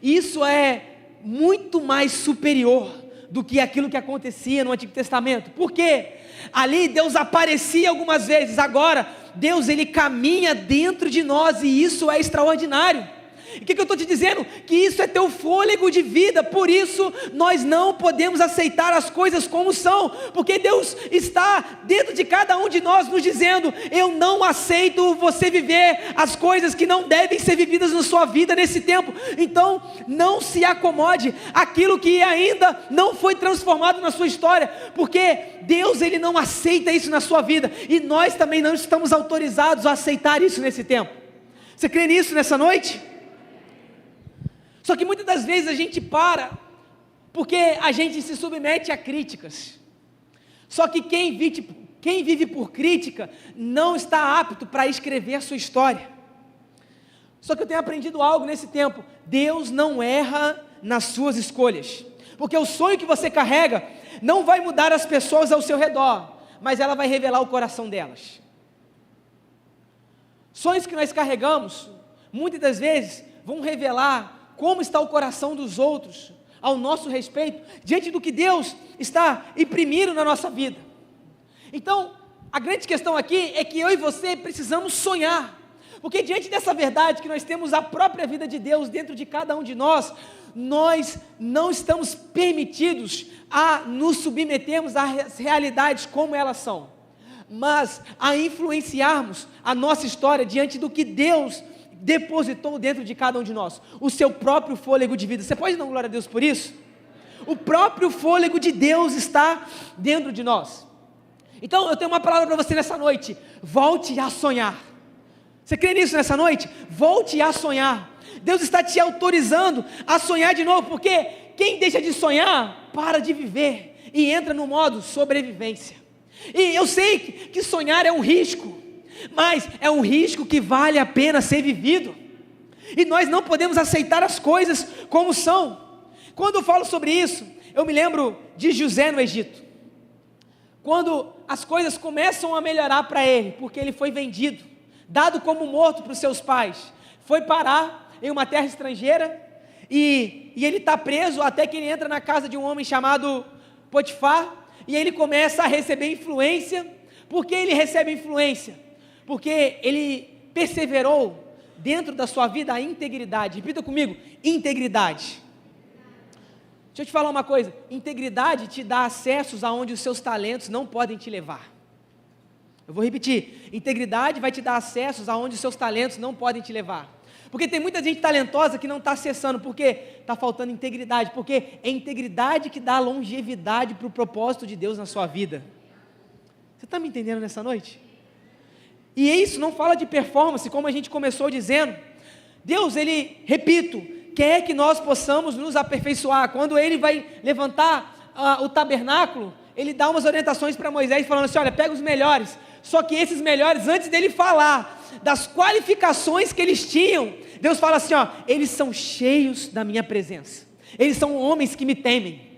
Isso é muito mais superior do que aquilo que acontecia no Antigo Testamento. Por quê? Ali Deus aparecia algumas vezes, agora Deus ele caminha dentro de nós, e isso é extraordinário. O que eu estou te dizendo? Que isso é teu fôlego de vida. Por isso nós não podemos aceitar as coisas como são, porque Deus está dentro de cada um de nós nos dizendo: eu não aceito você viver as coisas que não devem ser vividas na sua vida nesse tempo. Então não se acomode aquilo que ainda não foi transformado na sua história, porque Deus ele não aceita isso na sua vida, e nós também não estamos autorizados a aceitar isso nesse tempo. Você crê nisso nessa noite? Só que muitas das vezes a gente para, porque a gente se submete a críticas. Só que quem vive por crítica não está apto para escrever a sua história. Só que eu tenho aprendido algo nesse tempo: Deus não erra nas suas escolhas, porque o sonho que você carrega não vai mudar as pessoas ao seu redor, mas ela vai revelar o coração delas. Sonhos que nós carregamos, muitas das vezes, vão revelar como está o coração dos outros ao nosso respeito, diante do que Deus está imprimindo na nossa vida. Então, a grande questão aqui é que eu e você precisamos sonhar, porque diante dessa verdade que nós temos a própria vida de Deus dentro de cada um de nós, nós não estamos permitidos a nos submetermos às realidades como elas são, mas a influenciarmos a nossa história diante do que Deus depositou dentro de cada um de nós, o seu próprio fôlego de vida. Você pode dar glória a Deus por isso? O próprio fôlego de Deus está dentro de nós. Então eu tenho uma palavra para você nessa noite: volte a sonhar. Você crê nisso nessa noite? Volte a sonhar. Deus está te autorizando a sonhar de novo, porque quem deixa de sonhar, para de viver e entra no modo sobrevivência. E eu sei que sonhar é um risco, mas é um risco que vale a pena ser vivido, e nós não podemos aceitar as coisas como são. Quando eu falo sobre isso, eu me lembro de José no Egito, quando as coisas começam a melhorar para ele, porque ele foi vendido, dado como morto para os seus pais, foi parar em uma terra estrangeira, e ele está preso até que ele entra na casa de um homem chamado Potifar, e ele começa a receber influência. Por que ele recebe influência? Porque ele perseverou dentro da sua vida a integridade. Repita comigo: integridade. Deixa eu te falar uma coisa: integridade te dá acessos aonde os seus talentos não podem te levar. Eu vou repetir: integridade vai te dar acessos aonde os seus talentos não podem te levar. Porque tem muita gente talentosa que não está acessando, porque está faltando integridade, porque é integridade que dá longevidade para o propósito de Deus na sua vida. Você está me entendendo nessa noite? E isso não fala de performance, como a gente começou dizendo. Deus, ele, repito, quer que nós possamos nos aperfeiçoar. Quando ele vai levantar o tabernáculo, ele dá umas orientações para Moisés, falando assim: olha, pega os melhores. Só que esses melhores, antes dele falar das qualificações que eles tinham, Deus fala assim: eles são cheios da minha presença, eles são homens que me temem.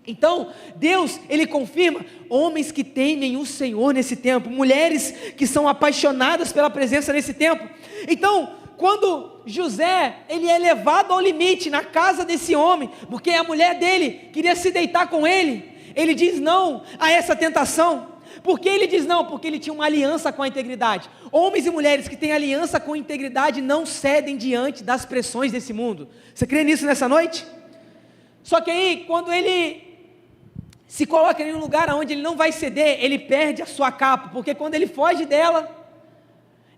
Então, Deus, ele confirma homens que temem o Senhor nesse tempo, mulheres que são apaixonadas pela presença nesse tempo. Então, quando José, ele é levado ao limite na casa desse homem, porque a mulher dele queria se deitar com ele, ele diz não a essa tentação. Por que ele diz não? Porque ele tinha uma aliança com a integridade. Homens e mulheres que têm aliança com a integridade não cedem diante das pressões desse mundo. Você crê nisso nessa noite? Só que aí, quando ele se coloca em um lugar onde ele não vai ceder, ele perde a sua capa, porque quando ele foge dela,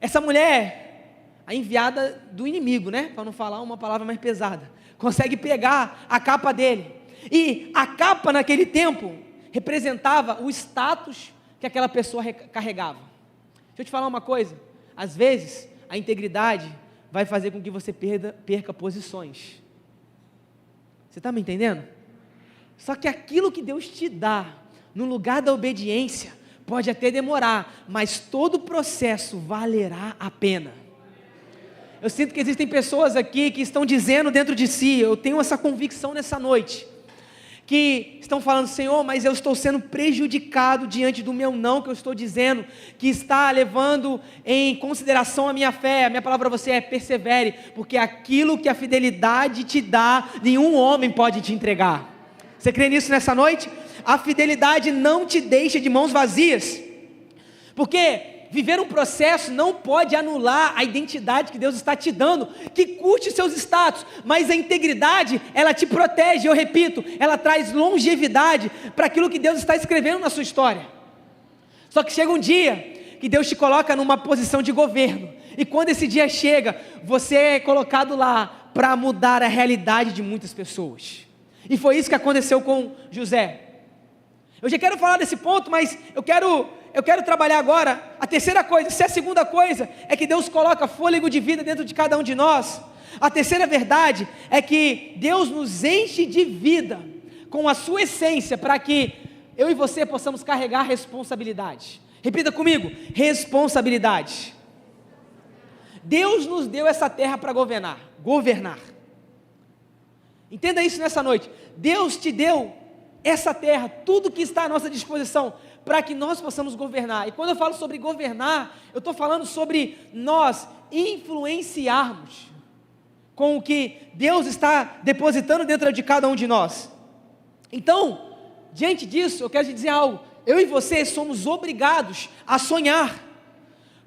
essa mulher, a enviada do inimigo, né? Para não falar uma palavra mais pesada, consegue pegar a capa dele. E a capa naquele tempo representava o status que aquela pessoa carregava. Deixa eu te falar uma coisa, às vezes a integridade vai fazer com que você perca posições. Você está me entendendo? Só que aquilo que Deus te dá, no lugar da obediência, pode até demorar, mas todo o processo valerá a pena. Eu sinto que existem pessoas aqui que estão dizendo dentro de si, eu tenho essa convicção nessa noite, que estão falando, Senhor, mas eu estou sendo prejudicado diante do meu não que eu estou dizendo, que está levando em consideração a minha fé. A minha palavra para você é persevere, porque aquilo que a fidelidade te dá, nenhum homem pode te entregar. Você crê nisso nessa noite? A fidelidade não te deixa de mãos vazias, porque viver um processo não pode anular a identidade que Deus está te dando, que curte seus status, mas a integridade, ela te protege, eu repito, ela traz longevidade para aquilo que Deus está escrevendo na sua história. Só que chega um dia que Deus te coloca numa posição de governo, e quando esse dia chega, você é colocado lá para mudar a realidade de muitas pessoas, e foi isso que aconteceu com José. Eu já quero falar desse ponto, mas eu quero trabalhar agora a terceira coisa. Se a segunda coisa é que Deus coloca fôlego de vida dentro de cada um de nós, a terceira verdade é que Deus nos enche de vida com a sua essência, para que eu e você possamos carregar responsabilidade. Repita comigo, responsabilidade. Deus nos deu essa terra para governar. Entenda isso nessa noite. Deus te deu essa terra, tudo que está à nossa disposição, para que nós possamos governar. E quando eu falo sobre governar, eu estou falando sobre nós influenciarmos com o que Deus está depositando dentro de cada um de nós. Então, diante disso, eu quero te dizer algo, eu e você somos obrigados a sonhar,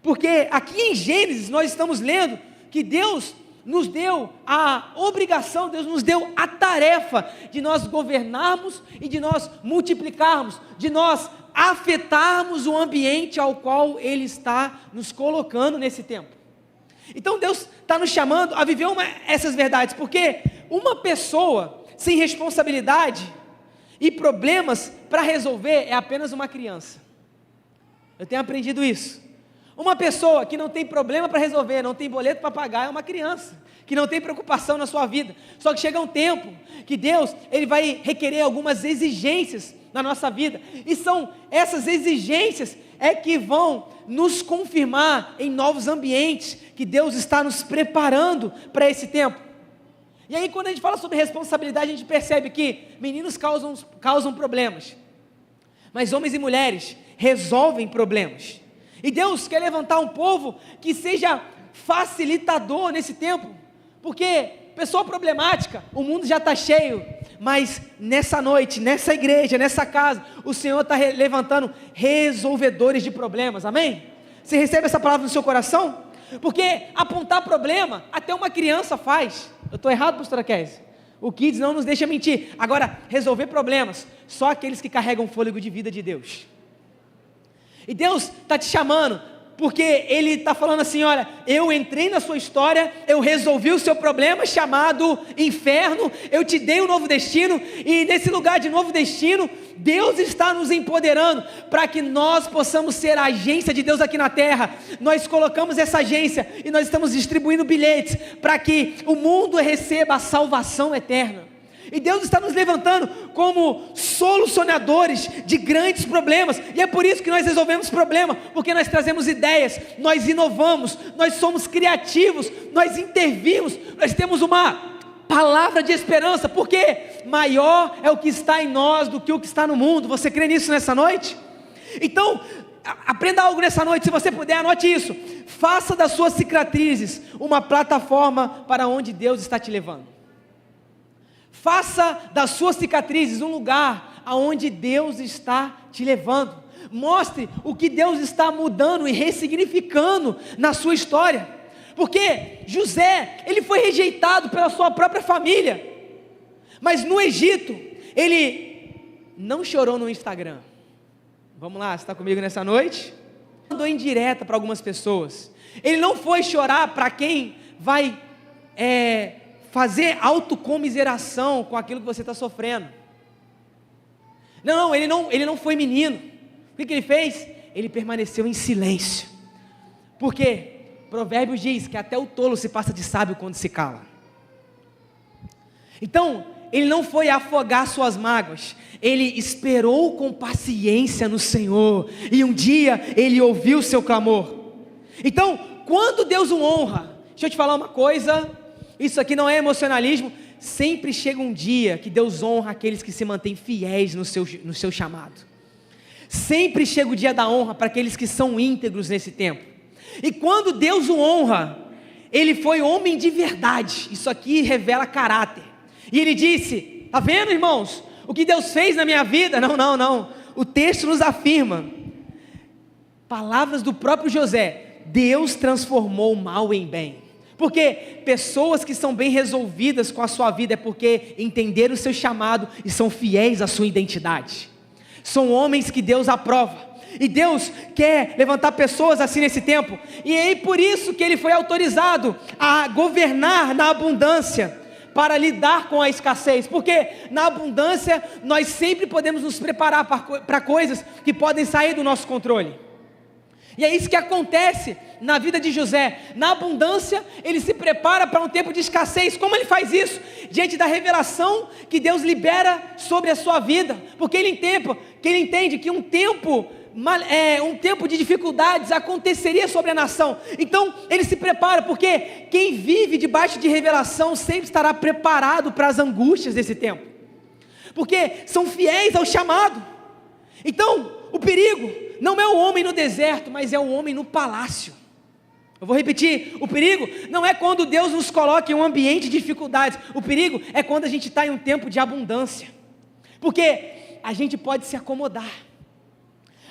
porque aqui em Gênesis nós estamos lendo que Deus nos deu a obrigação, Deus nos deu a tarefa de nós governarmos e de nós multiplicarmos, de nós afetarmos o ambiente ao qual Ele está nos colocando nesse tempo. Então Deus está nos chamando a viver essas verdades, porque uma pessoa sem responsabilidade e problemas para resolver é apenas uma criança. Eu tenho aprendido isso. Uma pessoa que não tem problema para resolver, não tem boleto para pagar, é uma criança, que não tem preocupação na sua vida. Só que chega um tempo que Deus, Ele vai requerer algumas exigências na nossa vida, e são essas exigências que vão nos confirmar em novos ambientes, que Deus está nos preparando para esse tempo. E aí quando a gente fala sobre responsabilidade, a gente percebe que meninos causam problemas, mas homens e mulheres resolvem problemas. E Deus quer levantar um povo que seja facilitador nesse tempo, porque pessoa problemática, o mundo já está cheio, mas nessa noite, nessa igreja, nessa casa, o Senhor está levantando resolvedores de problemas, amém? Você recebe essa palavra no seu coração? Porque apontar problema, até uma criança faz. Eu estou errado, pastora Kézia? O Kids não nos deixa mentir. Agora, resolver problemas, só aqueles que carregam o fôlego de vida de Deus. E Deus está te chamando, porque Ele está falando assim, olha, eu entrei na sua história, eu resolvi o seu problema chamado inferno, eu te dei um novo destino, e nesse lugar de novo destino, Deus está nos empoderando, para que nós possamos ser a agência de Deus aqui na terra. Nós colocamos essa agência, e nós estamos distribuindo bilhetes, para que o mundo receba a salvação eterna. E Deus está nos levantando como solucionadores de grandes problemas, e é por isso que nós resolvemos problema, porque nós trazemos ideias, nós inovamos, nós somos criativos, nós intervimos, nós temos uma palavra de esperança, porque maior é o que está em nós do que o que está no mundo. Você crê nisso nessa noite? Então, aprenda algo nessa noite, se você puder, anote isso. Faça das suas cicatrizes uma plataforma para onde Deus está te levando. Faça das suas cicatrizes um lugar aonde Deus está te levando. Mostre o que Deus está mudando e ressignificando na sua história. Porque José, ele foi rejeitado pela sua própria família, mas no Egito, ele não chorou no Instagram. Vamos lá, você está comigo nessa noite? Mandou indireta para algumas pessoas. Ele não foi chorar para quem vai fazer autocomiseração com aquilo que você está sofrendo. Não, ele não foi menino. O que ele fez? Ele permaneceu em silêncio. Por quê? Provérbios diz que até o tolo se passa de sábio quando se cala. Então, ele não foi afogar suas mágoas, ele esperou com paciência no Senhor, e um dia ele ouviu o seu clamor. Então, quando Deus o honra, deixa eu te falar uma coisa, isso aqui não é emocionalismo, sempre chega um dia que Deus honra aqueles que se mantêm fiéis no seu chamado. Sempre chega o dia da honra para aqueles que são íntegros nesse tempo. E quando Deus o honra, ele foi homem de verdade. Isso aqui revela caráter. E ele disse, tá vendo, irmãos, o que Deus fez na minha vida? Não, o texto nos afirma, palavras do próprio José, Deus transformou o mal em bem. Porque pessoas que são bem resolvidas com a sua vida é porque entenderam o seu chamado e são fiéis à sua identidade. São homens que Deus aprova. E Deus quer levantar pessoas assim nesse tempo. E é por isso que ele foi autorizado a governar na abundância, para lidar com a escassez. Porque na abundância nós sempre podemos nos preparar para coisas que podem sair do nosso controle. E é isso que acontece na vida de José. Na abundância ele se prepara para um tempo de escassez. Como ele faz isso? Diante da revelação que Deus libera sobre a sua vida. Porque ele entende que um tempo de dificuldades aconteceria sobre a nação. Então ele se prepara, porque quem vive debaixo de revelação sempre estará preparado para as angústias desse tempo, porque são fiéis ao chamado. Então o perigo não é o homem no deserto, mas é o homem no palácio. Eu vou repetir, o perigo não é quando Deus nos coloca em um ambiente de dificuldades, o perigo é quando a gente está em um tempo de abundância, porque a gente pode se acomodar,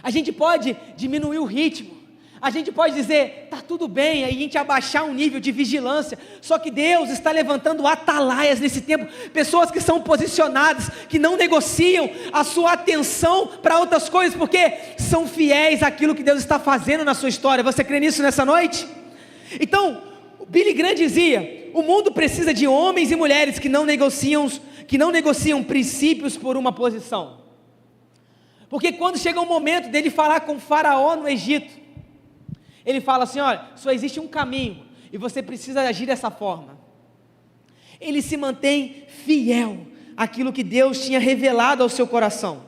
a gente pode diminuir o ritmo, a gente pode dizer, está tudo bem, aí a gente abaixar um nível de vigilância. Só que Deus está levantando atalaias nesse tempo, pessoas que são posicionadas, que não negociam a sua atenção para outras coisas, porque são fiéis àquilo que Deus está fazendo na sua história. Você crê nisso nessa noite? Então, Billy Graham dizia, o mundo precisa de homens e mulheres que não negociam princípios por uma posição. Porque quando chega o momento dele falar com o faraó no Egito, ele fala assim, olha, só existe um caminho, e você precisa agir dessa forma. Ele se mantém fiel àquilo que Deus tinha revelado ao seu coração,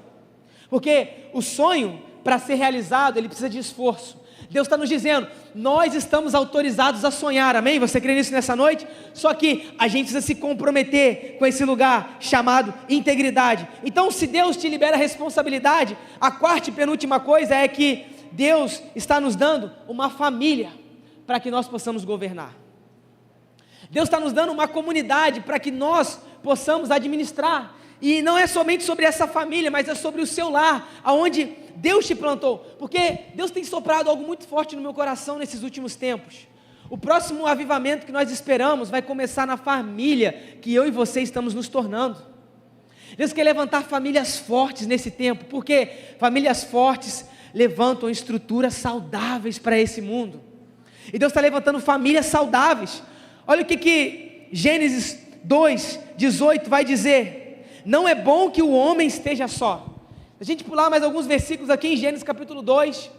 porque o sonho, para ser realizado, ele precisa de esforço. Deus está nos dizendo, nós estamos autorizados a sonhar, amém? Você crê nisso nessa noite? Só que a gente precisa se comprometer com esse lugar chamado integridade. Então, se Deus te libera a responsabilidade, a quarta e penúltima coisa é que Deus está nos dando uma família para que nós possamos governar. Deus está nos dando uma comunidade para que nós possamos administrar. E não é somente sobre essa família, mas é sobre o seu lar, aonde Deus te plantou. Porque Deus tem soprado algo muito forte no meu coração nesses últimos tempos. O próximo avivamento que nós esperamos vai começar na família que eu e você estamos nos tornando. Deus quer levantar famílias fortes nesse tempo, porque famílias fortes levantam estruturas saudáveis para esse mundo. E Deus está levantando famílias saudáveis. Olha o que Gênesis 2:18 vai dizer: não é bom que o homem esteja só. A gente pular mais alguns versículos aqui em Gênesis capítulo 2,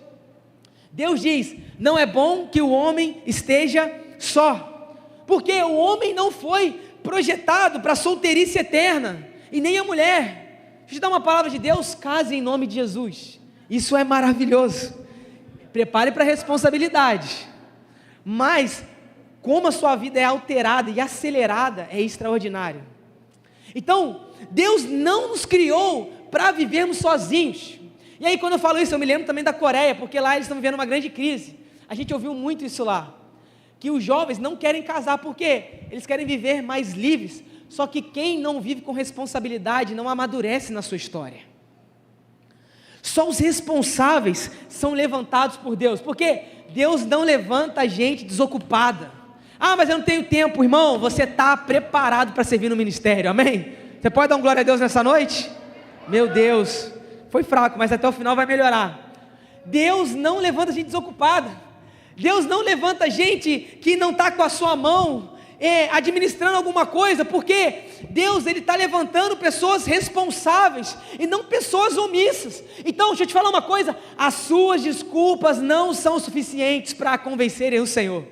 Deus diz, não é bom que o homem esteja só, porque o homem não foi projetado para a solteirice eterna, e nem a mulher. Deixa eu te dar uma palavra de Deus, case em nome de Jesus. Isso é maravilhoso. Prepare para a responsabilidade, mas como a sua vida é alterada e acelerada, é extraordinário. Então, Deus não nos criou para vivermos sozinhos. E aí quando eu falo isso, eu me lembro também da Coreia, porque lá eles estão vivendo uma grande crise. A gente ouviu muito isso lá, que os jovens não querem casar, porque eles querem viver mais livres. Só que quem não vive com responsabilidade não amadurece na sua história. Só os responsáveis são levantados por Deus, porque Deus não levanta a gente desocupada. Ah, mas eu não tenho tempo. Irmão, você está preparado para servir no ministério, amém? Você pode dar um glória a Deus nessa noite? Meu Deus, foi fraco, mas até o final vai melhorar. Deus não levanta a gente desocupada. Deus não levanta a gente que não está com a sua mão administrando alguma coisa, porque Deus ele está levantando pessoas responsáveis e não pessoas omissas. Então, deixa eu te falar uma coisa: as suas desculpas não são suficientes para convencerem o Senhor.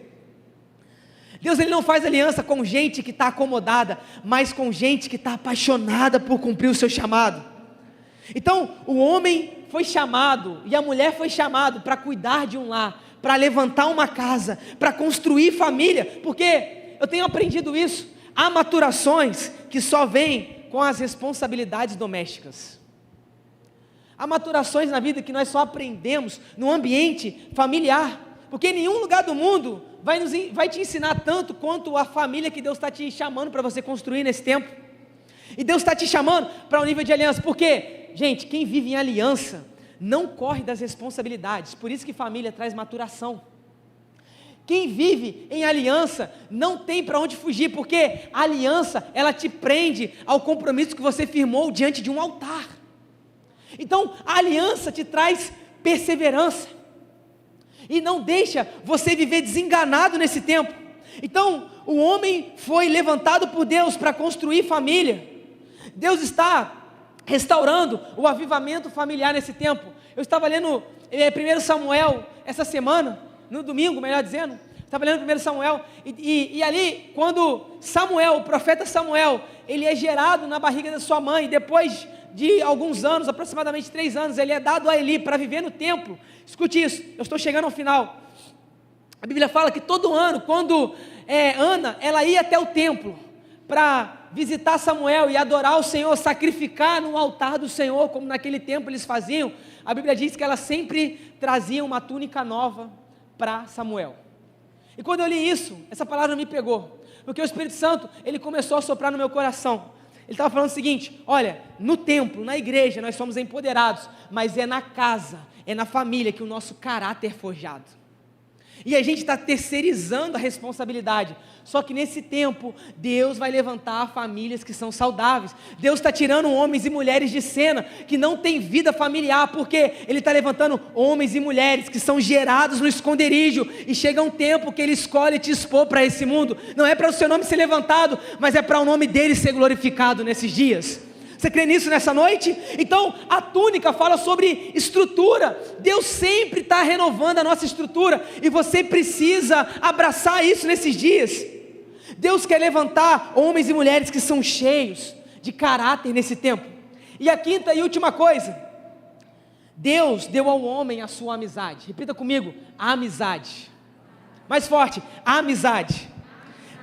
Deus ele não faz aliança com gente que está acomodada, mas com gente que está apaixonada por cumprir o seu chamado. Então, o homem foi chamado e a mulher foi chamado para cuidar de um lar, para levantar uma casa, para construir família, porque eu tenho aprendido isso, há maturações que só vêm com as responsabilidades domésticas. Há maturações na vida que nós só aprendemos no ambiente familiar, porque em nenhum lugar do mundo vai te ensinar tanto quanto a família que Deus está te chamando para você construir nesse tempo. E Deus está te chamando para um nível de aliança, porque, gente, quem vive em aliança não corre das responsabilidades, por isso que família traz maturação. Quem vive em aliança não tem para onde fugir, porque a aliança, ela te prende ao compromisso que você firmou diante de um altar. Então, a aliança te traz perseverança, e não deixa você viver desenganado nesse tempo. Então, o homem foi levantado por Deus para construir família. Deus está restaurando o avivamento familiar nesse tempo. Eu estava lendo 1 Samuel essa semana, no domingo, melhor dizendo, estava lendo 1 Samuel, e ali, quando Samuel, o profeta Samuel, ele é gerado na barriga da sua mãe, depois de alguns anos, aproximadamente 3 anos, ele é dado a Eli para viver no templo. Escute isso, eu estou chegando ao final. A Bíblia fala que todo ano, quando Ana, ela ia até o templo para visitar Samuel e adorar o Senhor, sacrificar no altar do Senhor, como naquele tempo eles faziam, a Bíblia diz que ela sempre trazia uma túnica nova para Samuel. E quando eu li isso, essa palavra me pegou, porque o Espírito Santo, ele começou a soprar no meu coração. Ele estava falando o seguinte: olha, no templo, na igreja, nós somos empoderados, mas é na casa, é na família que o nosso caráter é forjado. E a gente está terceirizando a responsabilidade. Só que nesse tempo, Deus vai levantar famílias que são saudáveis. Deus está tirando homens e mulheres de cena que não têm vida familiar, porque Ele está levantando homens e mulheres que são gerados no esconderijo, e chega um tempo que Ele escolhe te expor para esse mundo. Não é para o seu nome ser levantado, mas é para o nome dEle ser glorificado nesses dias. Você crê nisso nessa noite? Então, a túnica fala sobre estrutura. Deus sempre está renovando a nossa estrutura, e você precisa abraçar isso nesses dias. Deus quer levantar homens e mulheres que são cheios de caráter nesse tempo. E a quinta e última coisa: Deus deu ao homem a sua amizade. Repita comigo: a amizade. Mais forte: a amizade.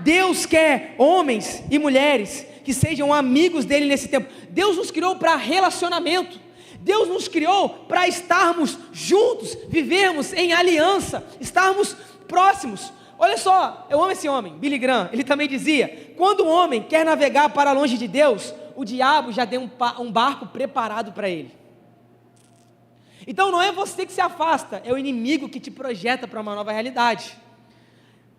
Deus quer homens e mulheres que sejam amigos dele nesse tempo. Deus nos criou para relacionamento. Deus nos criou para estarmos juntos, vivermos em aliança, estarmos próximos. Olha só, eu amo esse homem, Billy Graham. Ele também dizia: quando um homem quer navegar para longe de Deus, o diabo já deu um barco preparado para ele. Então não é você que se afasta, é o inimigo que te projeta para uma nova realidade.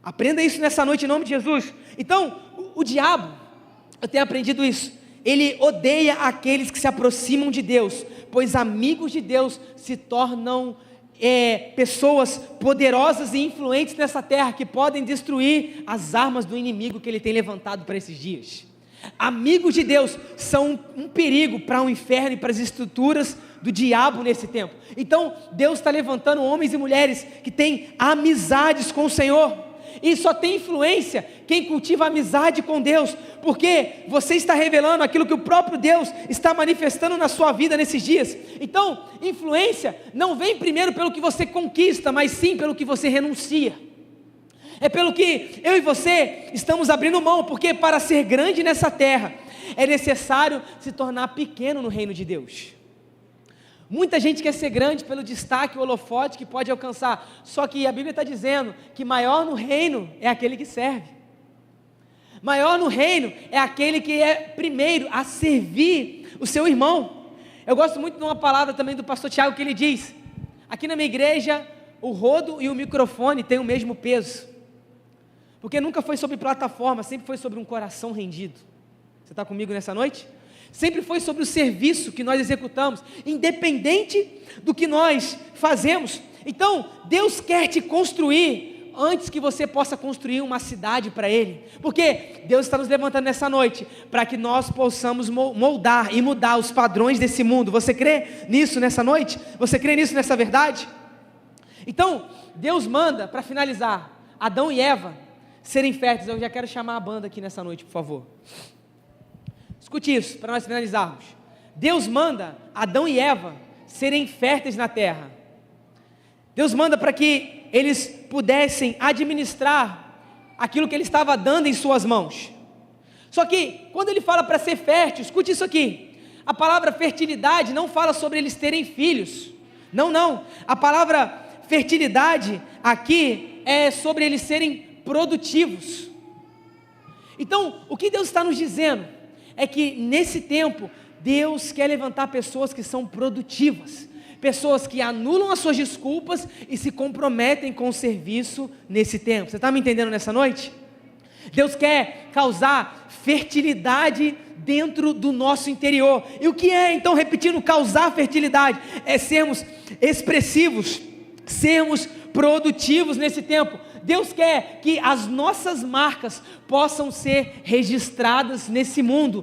Aprenda isso nessa noite em nome de Jesus. Então, o diabo, eu tenho aprendido isso, ele odeia aqueles que se aproximam de Deus, pois amigos de Deus se tornam pessoas poderosas e influentes nessa terra, que podem destruir as armas do inimigo que ele tem levantado para esses dias. Amigos de Deus são um perigo para o inferno e para as estruturas do diabo nesse tempo. Então Deus está levantando homens e mulheres que têm amizades com o Senhor. E só tem influência quem cultiva amizade com Deus, porque você está revelando aquilo que o próprio Deus está manifestando na sua vida nesses dias. Então, influência não vem primeiro pelo que você conquista, mas sim pelo que você renuncia. É pelo que eu e você estamos abrindo mão, porque para ser grande nessa terra, é necessário se tornar pequeno no reino de Deus. Muita gente quer ser grande pelo destaque, o holofote que pode alcançar, só que a Bíblia está dizendo que maior no reino é aquele que serve. Maior no reino é aquele que é primeiro a servir o seu irmão. Eu gosto muito de uma palavra também do pastor Tiago, que ele diz: aqui na minha igreja, o rodo e o microfone têm o mesmo peso, porque nunca foi sobre plataforma, sempre foi sobre um coração rendido. Você está comigo nessa noite? Sempre foi sobre o serviço que nós executamos, independente do que nós fazemos. Então, Deus quer te construir antes que você possa construir uma cidade para Ele, porque Deus está nos levantando nessa noite, para que nós possamos moldar e mudar os padrões desse mundo. Você crê nisso nessa noite? Você crê nisso nessa verdade? Então, Deus manda, para finalizar, Adão e Eva serem férteis. Eu já quero chamar a banda aqui nessa noite, por favor. Escute isso, para nós finalizarmos. Deus manda Adão e Eva serem férteis na terra. Deus manda para que eles pudessem administrar aquilo que Ele estava dando em suas mãos. Só que, quando Ele fala para ser fértil, escute isso aqui, a palavra fertilidade não fala sobre eles terem filhos, não, a palavra fertilidade aqui é sobre eles serem produtivos. Então, o que Deus está nos dizendo é que nesse tempo, Deus quer levantar pessoas que são produtivas, pessoas que anulam as suas desculpas e se comprometem com o serviço nesse tempo. Você está me entendendo nessa noite? Deus quer causar fertilidade dentro do nosso interior. E o que é, então, repetindo, causar fertilidade? É sermos expressivos, sermos produtivos nesse tempo. Deus quer que as nossas marcas possam ser registradas nesse mundo.